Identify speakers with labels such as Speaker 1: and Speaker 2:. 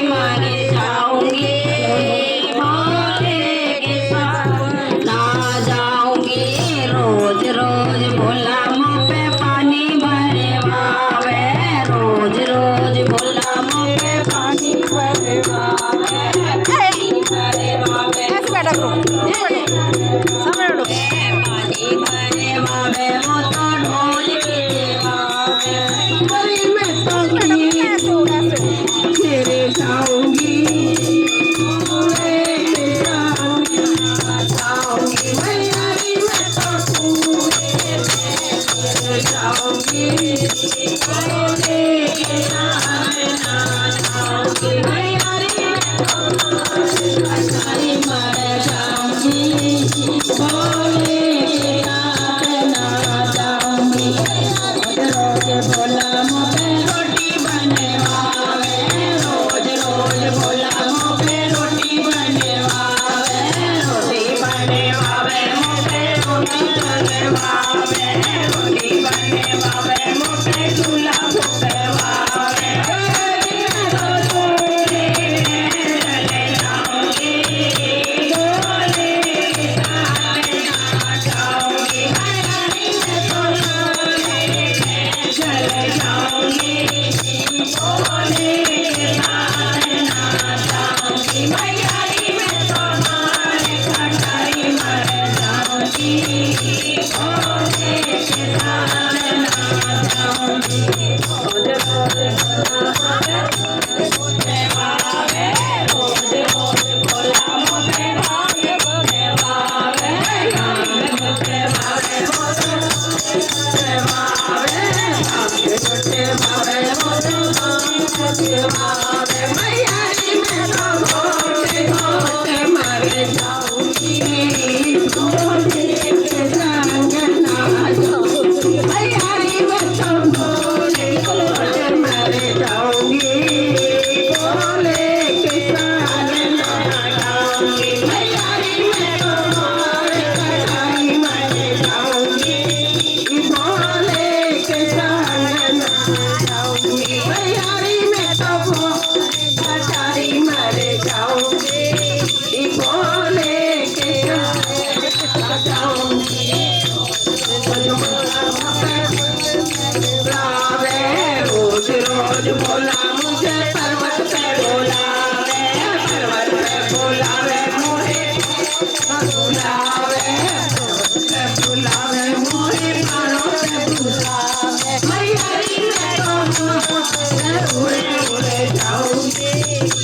Speaker 1: मारे जाऊंगी भोले के साथ ना जाऊंगी रोज रोज भोला मुँह पे पानी भरे वावे रोज रोज भोला मुँह पे पानी भरे वावे भरे वावे पानी भरे वावे वो तो ढोल पीटे वावे गली में तो तेरे जाऊंगी भोले के साथ जाऊंगी मैयारी में तो जाऊंगी भोले के साथ जाऊंगी मैयारी में तो अचारी मर जाऊंगी भोले के साथ ना जाऊंगी रोज भोला मुझे रोटी बनवावे रोज रोज भोला मुझे रोटी बनवावे रोटी बनवावे मुझे रोटी बनवावे रोटी बनवावे मुझे चूल्हा फुकवावे चले जाऊंगी भोले के साथ ना जाऊंगी मैयारी में तो चले जाऊंगी भोले के साथ ना जाऊंगी मैयारी में तो मारे खटाई मर जाऊंगी भोले के साथ ना जाऊंगी रोज रोज रोज रोज भोला मुझे भाग्य भगवावे मैयारी में तो घोटे घोटे मर जाऊंगी भोले के संग ना जाऊंगी मैयारी में तो घोटे घोटे मर जाऊंगी भोले के संग ना जाऊंगी मैयारी में तो मारे कटाई मर जाऊंगी भोले के संग ना जाऊंगी मैयारी में तो कटाई मर जाऊंगी भोले के संग जाऊंगी रोज रोज भोला मुझे पर्वत पे बुलावे मुझे बुलावे मुझे पारों पे बुलावे मैयारी में तो उड़े उड़े जाऊंगी